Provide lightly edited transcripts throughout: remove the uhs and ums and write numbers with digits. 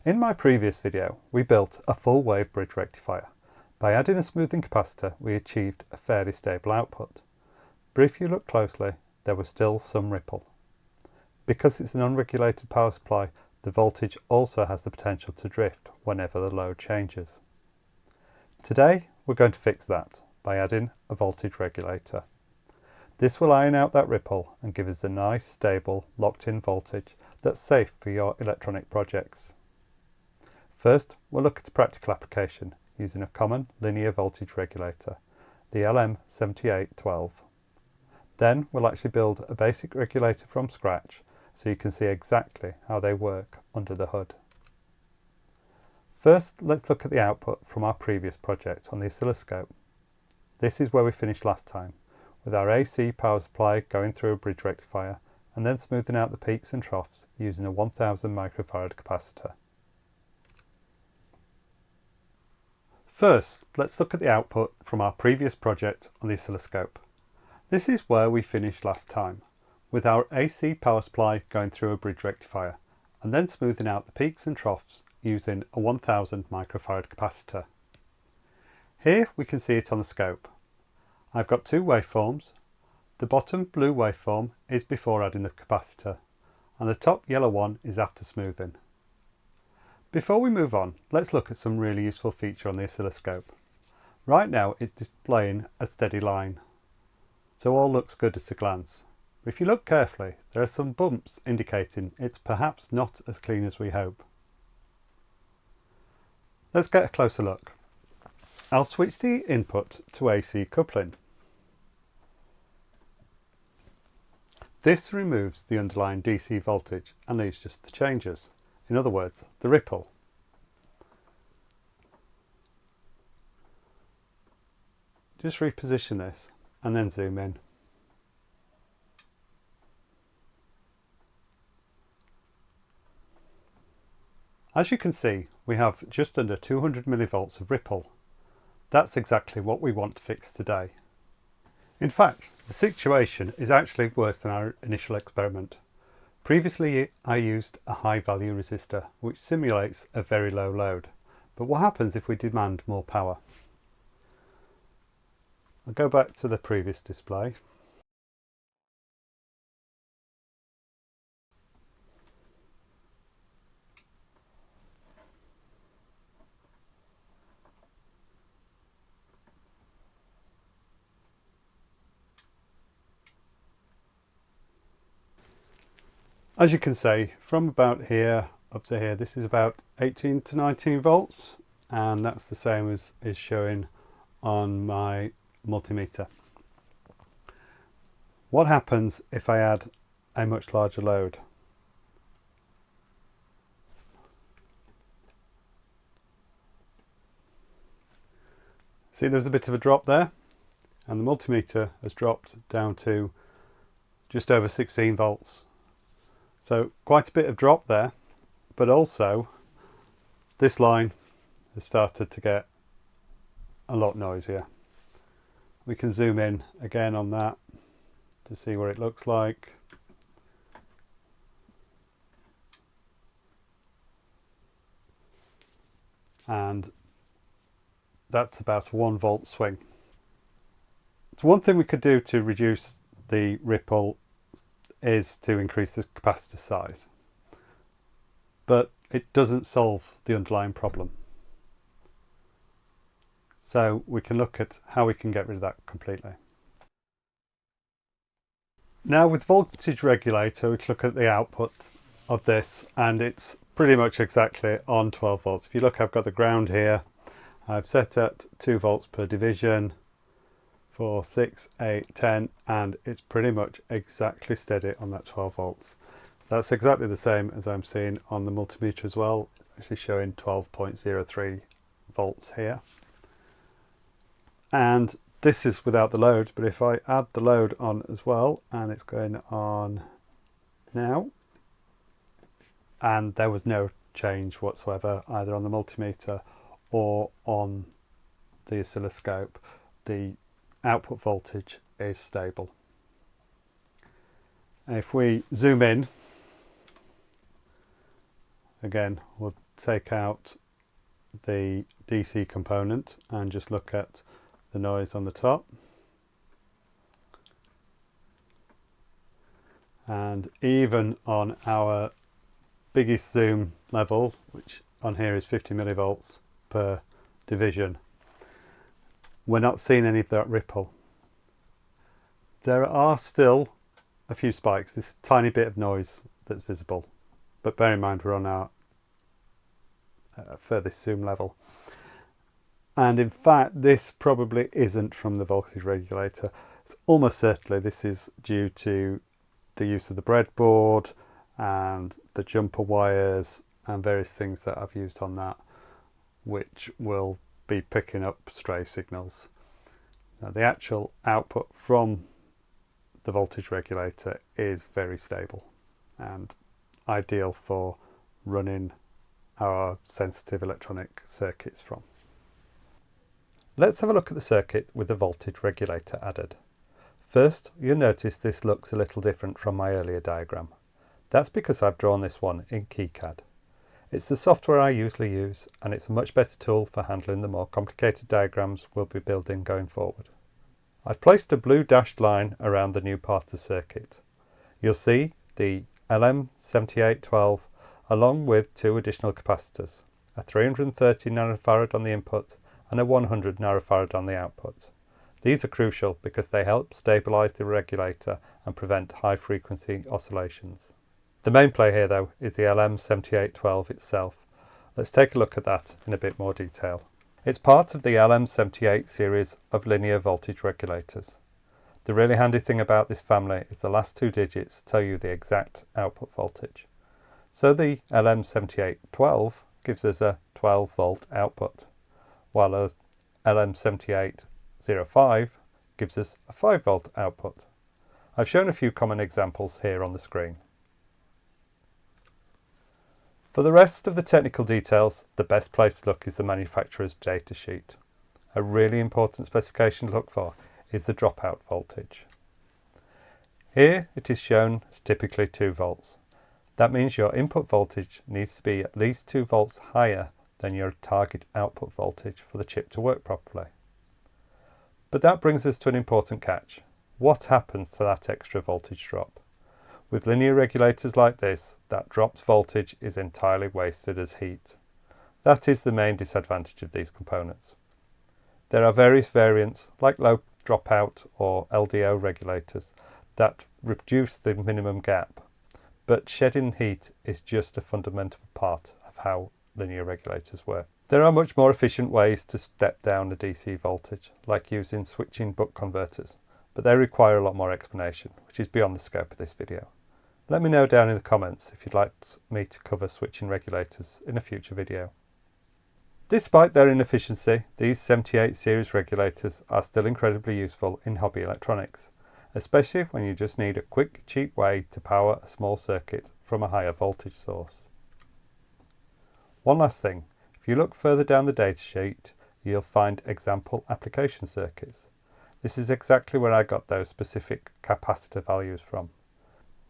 In my previous video, we built a full wave bridge rectifier. By adding a smoothing capacitor, we achieved a fairly stable output. But if you look closely, there was still some ripple. Because it's an unregulated power supply, the voltage also has the potential to drift whenever the load changes. Today, we're going to fix that by adding a voltage regulator. This will iron out that ripple and give us a nice, stable, locked-in voltage that's safe for your electronic projects. First, we'll look at a practical application using a common linear voltage regulator, the LM7812. Then we'll actually build a basic regulator from scratch so you can see exactly how they work under the hood. First, let's look at the output from our previous project on the oscilloscope. This is where we finished last time, with our AC power supply going through a bridge rectifier and then smoothing out the peaks and troughs using a 1000 microfarad capacitor. First, let's look at the output from our previous project on the oscilloscope. This is where we finished last time, with our AC power supply going through a bridge rectifier and then smoothing out the peaks and troughs using a 1000 microfarad capacitor. Here we can see it on the scope. I've got two waveforms. The bottom blue waveform is before adding the capacitor and the top yellow one is after smoothing. Before we move on, let's look at some really useful feature on the oscilloscope. Right now it's displaying a steady line, so all looks good at a glance. But if you look carefully, there are some bumps indicating it's perhaps not as clean as we hope. Let's get a closer look. I'll switch the input to AC coupling. This removes the underlying DC voltage and leaves just the changes. In other words, the ripple. Just reposition this and then zoom in. As you can see, we have just under 200 millivolts of ripple. That's exactly what we want to fix today. In fact, the situation is actually worse than our initial experiment. Previously, I used a high value resistor, which simulates a very low load. But what happens if we demand more power? I'll go back to the previous display. As you can see, from about here up to here, this is about 18 to 19 volts, and that's the same as is showing on my multimeter. What happens if I add a much larger load? See, there's a bit of a drop there, and the multimeter has dropped down to just over 16 volts. So quite a bit of drop there, but also this line has started to get a lot noisier. We can zoom in again on that to see what it looks like. And that's about a 1 volt swing. So one thing we could do to reduce the ripple is to increase the capacitor size, but it doesn't solve the underlying problem. So we can look at how we can get rid of that completely. Now with voltage regulator, we can look at the output of this, and it's pretty much exactly on 12 volts. If you look, I've got the ground here. I've set at 2 volts per division, 4, 6, 8, 10, and it's pretty much exactly steady on that 12 volts. That's exactly the same as I'm seeing on the multimeter as well, actually showing 12.03 volts here. And this is without the load, but if I add the load on as well, and it's going on now, and there was no change whatsoever either on the multimeter or on the oscilloscope, the output voltage is stable. And if we zoom in, again, we'll take out the DC component and just look at the noise on the top. And even on our biggest zoom level, which on here is 50 millivolts per division, we're not seeing any of that ripple. There are still a few spikes, this tiny bit of noise that's visible, but bear in mind we're on our furthest zoom level. And in fact, this probably isn't from the voltage regulator. It's almost certainly this is due to the use of the breadboard and the jumper wires and various things that I've used on that, which will be picking up stray signals. Now, the actual output from the voltage regulator is very stable and ideal for running our sensitive electronic circuits from. Let's have a look at the circuit with the voltage regulator added. First, you'll notice this looks a little different from my earlier diagram. That's because I've drawn this one in KiCad. It's the software I usually use, and it's a much better tool for handling the more complicated diagrams we'll be building going forward. I've placed a blue dashed line around the new part of the circuit. You'll see the LM7812 along with two additional capacitors, a 330 nanofarad on the input and a 100 nanofarad on the output. These are crucial because they help stabilise the regulator and prevent high frequency oscillations. The main play here though is the LM7812 itself. Let's take a look at that in a bit more detail. It's part of the LM78 series of linear voltage regulators. The really handy thing about this family is the last two digits tell you the exact output voltage. So the LM7812 gives us a 12 volt output, while a LM7805 gives us a 5 volt output. I've shown a few common examples here on the screen. For the rest of the technical details, the best place to look is the manufacturer's datasheet. A really important specification to look for is the dropout voltage. Here it is shown as typically 2 volts. That means your input voltage needs to be at least 2 volts higher than your target output voltage for the chip to work properly. But that brings us to an important catch. What happens to that extra voltage drop? With linear regulators like this, that dropped voltage is entirely wasted as heat. That is the main disadvantage of these components. There are various variants like low dropout or LDO regulators that reduce the minimum gap, but shedding heat is just a fundamental part of how linear regulators work. There are much more efficient ways to step down a DC voltage, like using switching buck converters, but they require a lot more explanation, which is beyond the scope of this video. Let me know down in the comments if you'd like me to cover switching regulators in a future video. Despite their inefficiency, these 78 series regulators are still incredibly useful in hobby electronics, especially when you just need a quick, cheap way to power a small circuit from a higher voltage source. One last thing, if you look further down the datasheet, you'll find example application circuits. This is exactly where I got those specific capacitor values from.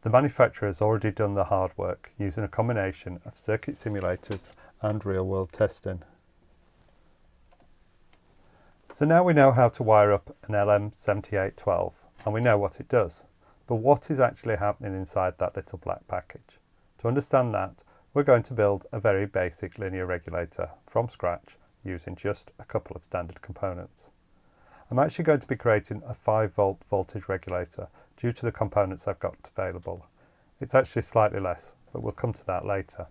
The manufacturer has already done the hard work using a combination of circuit simulators and real-world testing. So now we know how to wire up an LM7812 and we know what it does, but what is actually happening inside that little black package? To understand that, we're going to build a very basic linear regulator from scratch using just a couple of standard components. I'm actually going to be creating a 5 volt voltage regulator due to the components I've got available. It's actually slightly less, but we'll come to that later.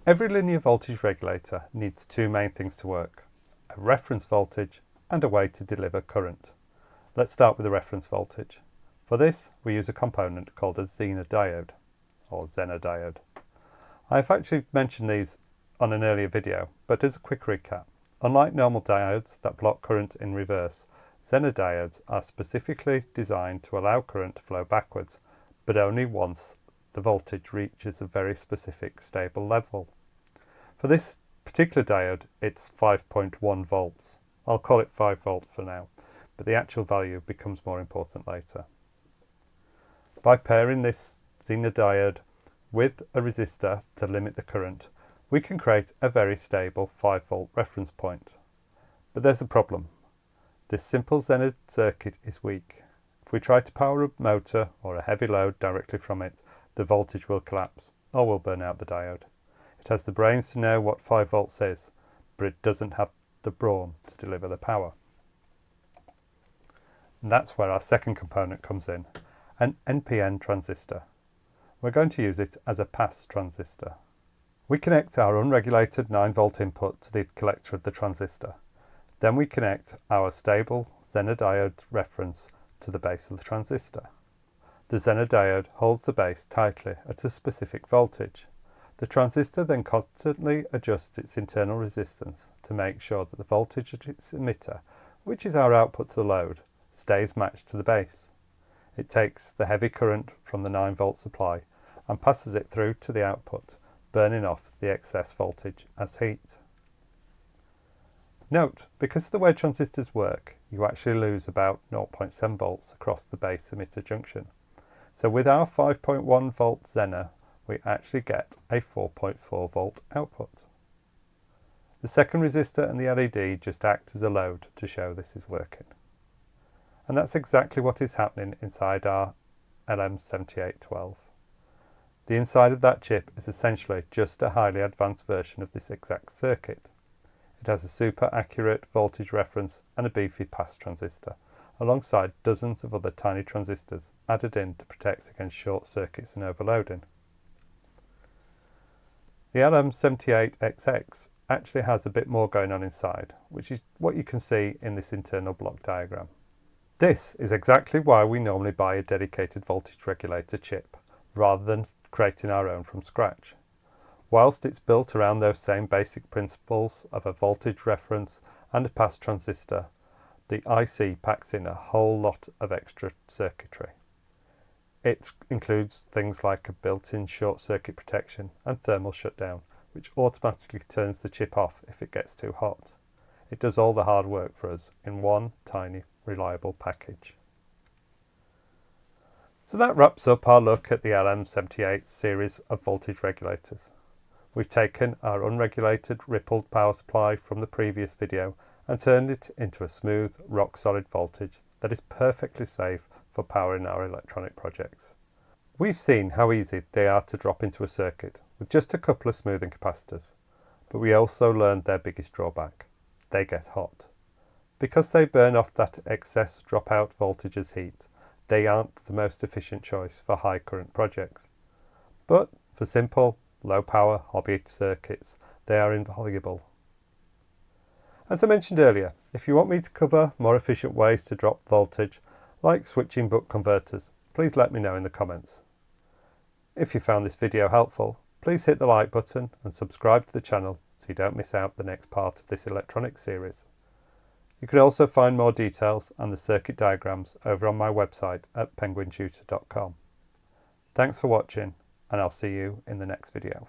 Every linear voltage regulator needs two main things to work: a reference voltage and a way to deliver current. Let's start with the reference voltage. For this, we use a component called a Zener diode, or Zener diode. I've actually mentioned these on an earlier video, but as a quick recap, unlike normal diodes that block current in reverse, Zener diodes are specifically designed to allow current to flow backwards, but only once the voltage reaches a very specific stable level. For this particular diode, it's 5.1 volts. I'll call it 5 volts for now, but the actual value becomes more important later. By pairing this Zener diode with a resistor to limit the current, we can create a very stable 5-volt reference point. But there's a problem. This simple Zener circuit is weak. If we try to power a motor or a heavy load directly from it, the voltage will collapse or will burn out the diode. It has the brains to know what 5 volts is, but it doesn't have the brawn to deliver the power. And that's where our second component comes in, an NPN transistor. We're going to use it as a pass transistor. We connect our unregulated 9-volt input to the collector of the transistor. Then we connect our stable Zener diode reference to the base of the transistor. The Zener diode holds the base tightly at a specific voltage. The transistor then constantly adjusts its internal resistance to make sure that the voltage at its emitter, which is our output to the load, stays matched to the base. It takes the heavy current from the 9-volt supply and passes it through to the output, burning off the excess voltage as heat. Note, because of the way transistors work, you actually lose about 0.7 volts across the base emitter junction. So with our 5.1 volt Zener, we actually get a 4.4 volt output. The second resistor and the LED just act as a load to show this is working. And that's exactly what is happening inside our LM7812. The inside of that chip is essentially just a highly advanced version of this exact circuit. It has a super accurate voltage reference and a beefy pass transistor, alongside dozens of other tiny transistors added in to protect against short circuits and overloading. The LM78XX actually has a bit more going on inside, which is what you can see in this internal block diagram. This is exactly why we normally buy a dedicated voltage regulator chip, rather than creating our own from scratch. Whilst it's built around those same basic principles of a voltage reference and a pass transistor, the IC packs in a whole lot of extra circuitry. It includes things like a built-in short circuit protection and thermal shutdown, which automatically turns the chip off if it gets too hot. It does all the hard work for us in one tiny, reliable package. So that wraps up our look at the LM78 series of voltage regulators. We've taken our unregulated rippled power supply from the previous video and turned it into a smooth, rock-solid voltage that is perfectly safe for powering our electronic projects. We've seen how easy they are to drop into a circuit with just a couple of smoothing capacitors, but we also learned their biggest drawback. They get hot. Because they burn off that excess dropout voltage as heat, they aren't the most efficient choice for high current projects. But for simple, low power hobby circuits, they are invaluable. As I mentioned earlier, if you want me to cover more efficient ways to drop voltage, like switching buck converters, please let me know in the comments. If you found this video helpful, please hit the like button and subscribe to the channel so you don't miss out the next part of this electronics series. You can also find more details and the circuit diagrams over on my website at penguintutor.com. Thanks for watching, and I'll see you in the next video.